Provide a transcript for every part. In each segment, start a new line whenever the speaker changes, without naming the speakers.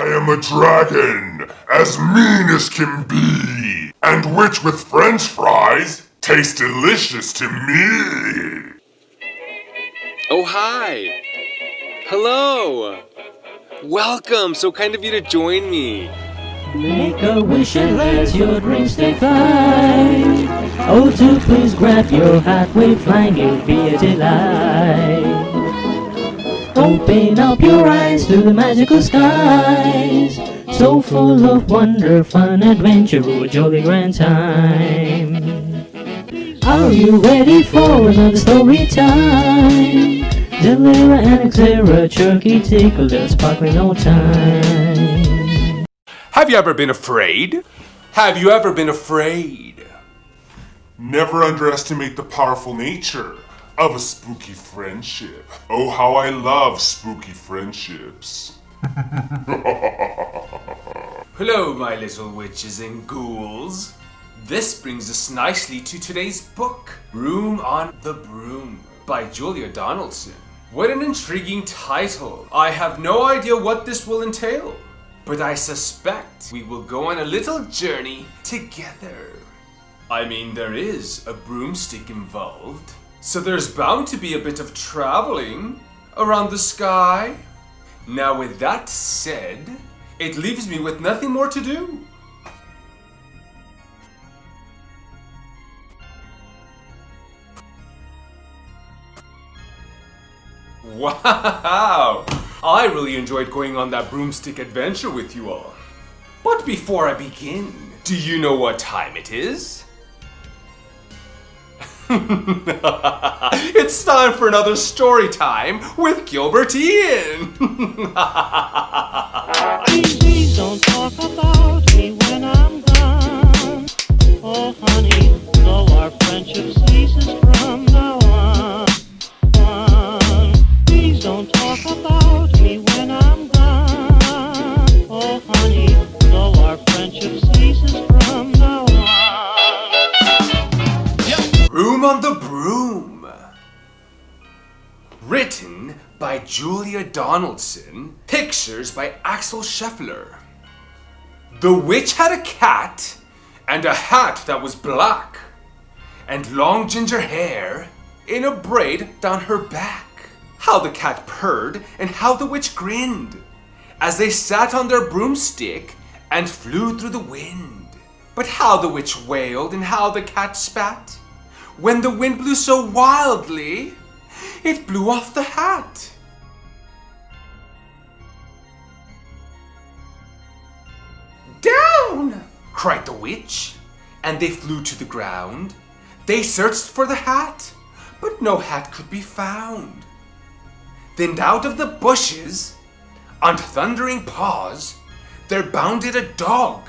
am a dragon, as mean as can be, and which with French fries tastes delicious to me.
Oh, hi. Hello. Welcome. So kind of you to join me.
Make a wish and let your dreams take flight. Oh, to please grab your hat, wave flying, it'll be a delight. Open up your eyes to the magical skies, so full of wonder, fun, adventure, a jolly grand time. Are you ready for another story time? Delira and Xera, Turkey tickle, there's sparkling no time.
Have you ever been afraid? Have you ever been afraid?
Never underestimate the powerful nature of a spooky friendship. Oh, how I love spooky friendships.
Hello, my little witches and ghouls. This brings us nicely to today's book, Broom on the Broom, by Julia Donaldson. What an intriguing title. I have no idea what this will entail, but I suspect we will go on a little journey together. I mean, there is a broomstick involved, so there's bound to be a bit of traveling around the sky. Now with that said, it leaves me with nothing more to do. Wow! I really enjoyed going on that broomstick adventure with you all. But before I begin, do you know what time it is? It's time for another story time with Gilbert-Ian.
Please don't talk about me when I'm gone. Oh honey, though our friendship ceases from now on. Please don't talk about me when I'm gone. Oh honey, though our friendship ceases from now on.
Broom on the Broom. Written by Julia Donaldson. Pictures by Axel Scheffler. The witch had a cat and a hat that was black, and long ginger hair in a braid down her back. How the cat purred and how the witch grinned as they sat on their broomstick and flew through the wind. But how the witch wailed and how the cat spat when the wind blew so wildly, it blew off the hat. Down! Cried the witch, and they flew to the ground. They searched for the hat, but no hat could be found. Then out of the bushes, on thundering paws, there bounded a dog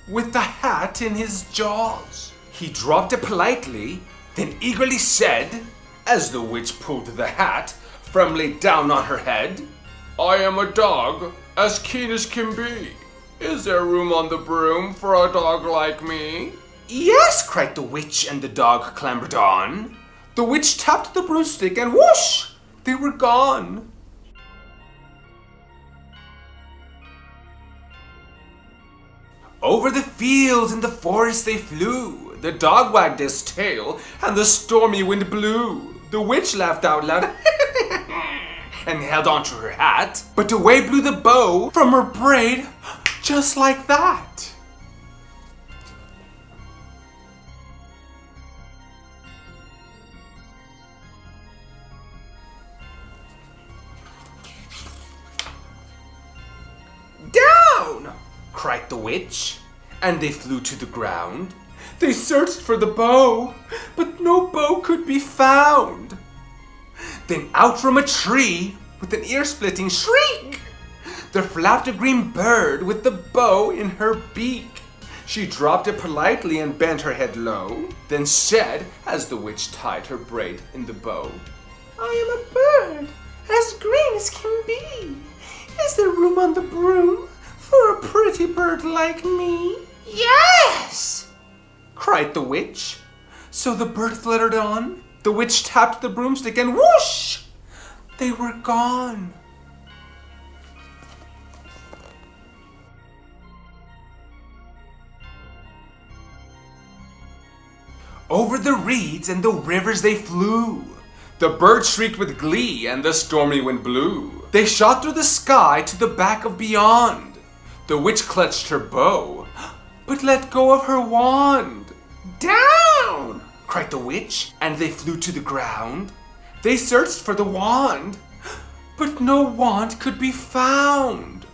with the hat in his jaws. He dropped it politely, then eagerly said, as the witch pulled the hat firmly down on her head, I am a dog, as keen as can be. Is there room on the broom for a dog like me? Yes, cried the witch, and the dog clambered on. The witch tapped the broomstick and whoosh, they were gone. Over the fields and the forest they flew. The dog wagged his tail, and the stormy wind blew. The witch laughed out loud and held onto her hat, but away blew the bow from her braid, just like that. Down! Cried the witch, and they flew to the ground. They searched for the bow, but no bow could be found. Then out from a tree, with an ear-splitting shriek, there flapped a green bird with the bow in her beak. She dropped it politely and bent her head low, then said, as the witch tied her braid in the bow, I am a bird, as green as can be. Is there room on the broom for a pretty bird like me? Yes! Cried the witch. So the bird fluttered on. The witch tapped the broomstick and whoosh! They were gone. Over the reeds and the rivers they flew. The bird shrieked with glee and the stormy wind blew. They shot through the sky to the back of beyond. The witch clutched her bow, but let go of her wand. Down! Cried the witch, and they flew to the ground. They searched for the wand, but no wand could be found.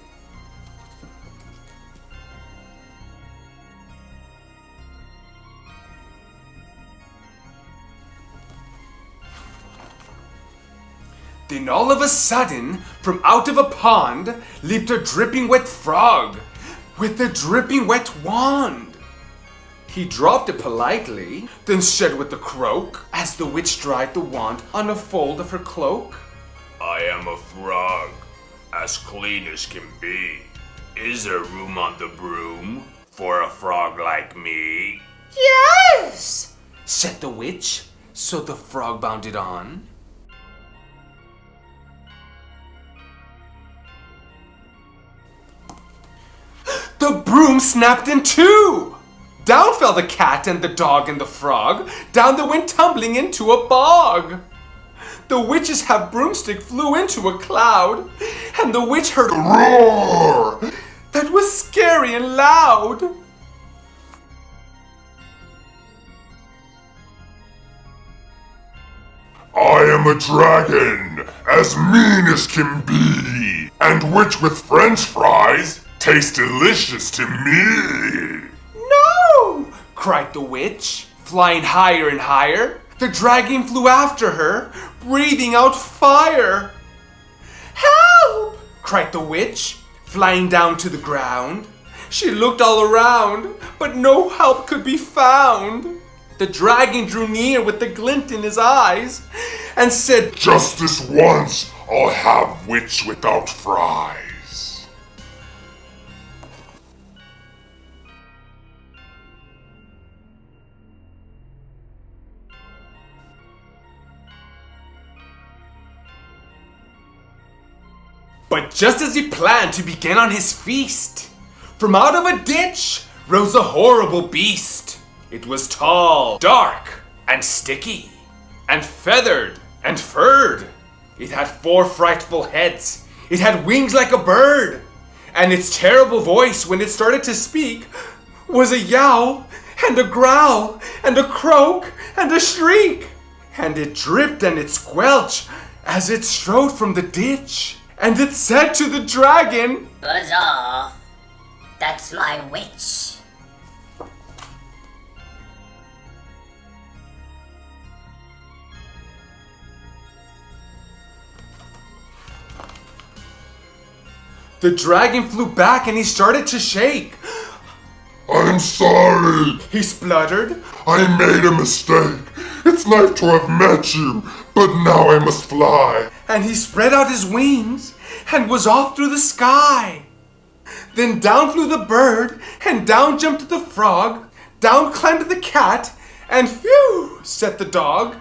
Then all of a sudden, from out of a pond, leaped a dripping wet frog with a dripping wet wand. He dropped it politely, then said with a croak, as the witch dried the wand on a fold of her cloak.
I am a frog, as clean as can be. Is there room on the broom for a frog like me?
Yes, said the witch, so the frog bounded on. The broom snapped in two! Down fell the cat and the dog and the frog. Down they went tumbling into a bog. The witch's half broomstick flew into a cloud, and the witch heard a roar that was scary and loud.
I am a dragon, as mean as can be, and which with French fries tastes delicious to me.
No! Cried the witch, flying higher and higher. The dragon flew after her, breathing out fire. Help! Cried the witch, flying down to the ground. She looked all around, but no help could be found. The dragon drew near with a glint in his eyes and said,
Just this once, I'll have witch without fries.
But just as he planned to begin on his feast, from out of a ditch rose a horrible beast. It was tall, dark, and sticky, and feathered, and furred. It had 4 frightful heads. It had wings like a bird. And its terrible voice, when it started to speak, was a yowl, and a growl, and a croak, and a shriek. And it dripped and it squelched as it strode from the ditch. And it said to the dragon,
Buzz off. That's my witch.
The dragon flew back and he started to shake.
I'm sorry,
He spluttered.
I made a mistake. It's nice to have met you, but now I must fly.
And he spread out his wings and was off through the sky. Then down flew the bird, and down jumped the frog, down climbed the cat, and phew, said the dog.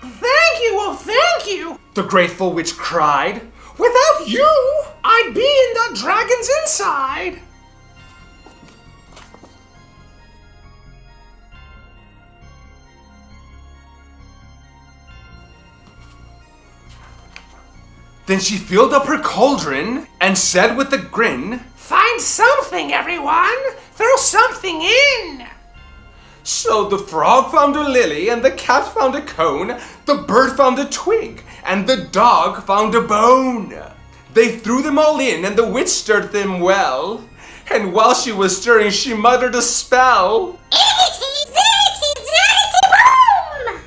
Thank you, oh thank you, the grateful witch cried. Without you, I'd be in the dragon's inside. Then she filled up her cauldron and said with a grin, Find something, everyone! Throw something in! So the frog found a lily, and the cat found a cone, the bird found a twig, and the dog found a bone. They threw them all in, and the witch stirred them well. And while she was stirring, she muttered a spell.
Ziggity, ziggity, ziggity, boom!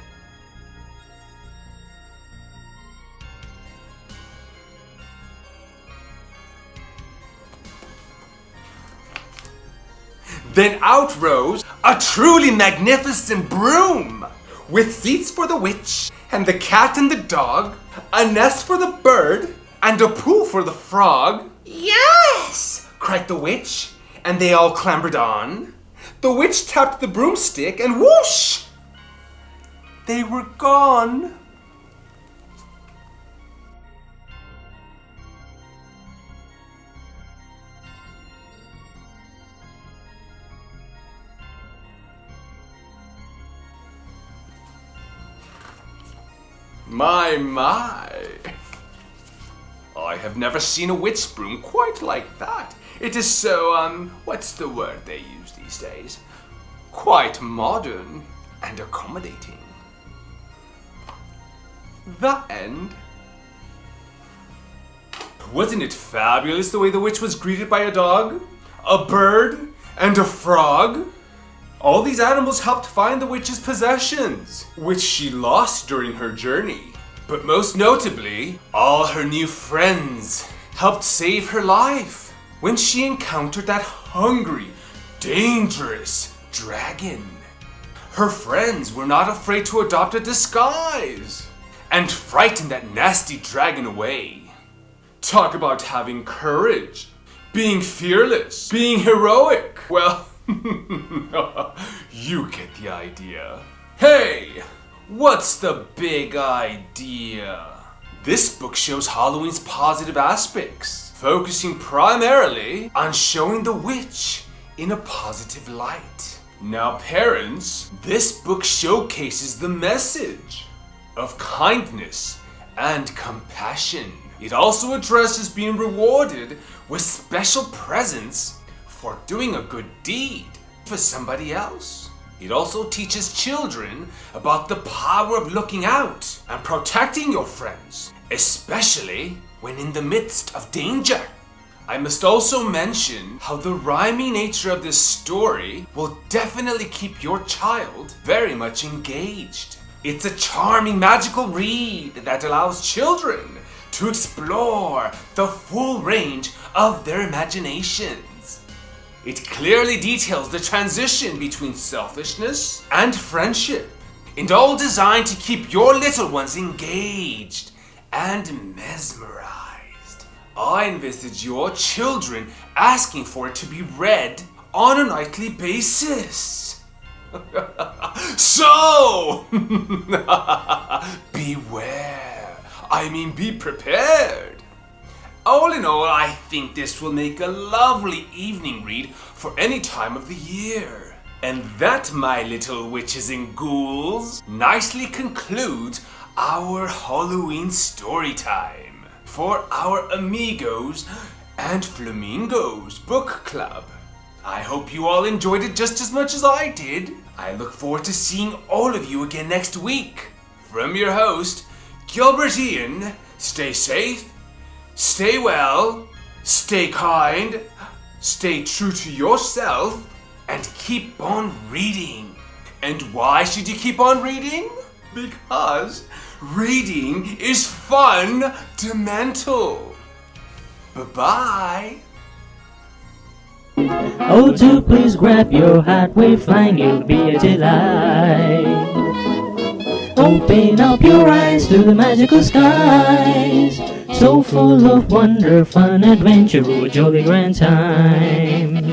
Then out rose a truly magnificent broom, with seats for the witch, and the cat and the dog, a nest for the bird, and a pool for the frog. Yes! Cried the witch, and they all clambered on. The witch tapped the broomstick, and whoosh! They were gone. My. I have never seen a witch broom quite like that. It is so, what's the word they use these days? Quite modern and accommodating. The end. Wasn't it fabulous the way the witch was greeted by a dog, a bird, and a frog? All these animals helped find the witch's possessions, which she lost during her journey. But most notably, all her new friends helped save her life when she encountered that hungry, dangerous dragon. Her friends were not afraid to adopt a disguise and frighten that nasty dragon away. Talk about having courage, being fearless, being heroic. Well, you get the idea. Hey, what's the big idea? This book shows Halloween's positive aspects, focusing primarily on showing the witch in a positive light. Now parents, this book showcases the message of kindness and compassion. It also addresses being rewarded with special presents for doing a good deed for somebody else. It also teaches children about the power of looking out and protecting your friends, especially when in the midst of danger. I must also mention how the rhyming nature of this story will definitely keep your child very much engaged. It's a charming magical read that allows children to explore the full range of their imaginations. It clearly details the transition between selfishness and friendship, and all designed to keep your little ones engaged and mesmerized. I envisage your children asking for it to be read on a nightly basis. So, beware. Be prepared. All in all, I think this will make a lovely evening read for any time of the year. And that, my little witches and ghouls, nicely concludes our Halloween story time for our Amigos and Flamingos book club. I hope you all enjoyed it just as much as I did. I look forward to seeing all of you again next week. From your host, Gilbert-Ian, stay safe, stay well, stay kind, stay true to yourself, and keep on reading. And why should you keep on reading? Because reading is fundamental. Bye-bye.
Oh, do please grab your hat, we're flying, it'll be a delight. Open up your eyes to the magical skies, so full of wonder, fun, adventure, a jolly grand time.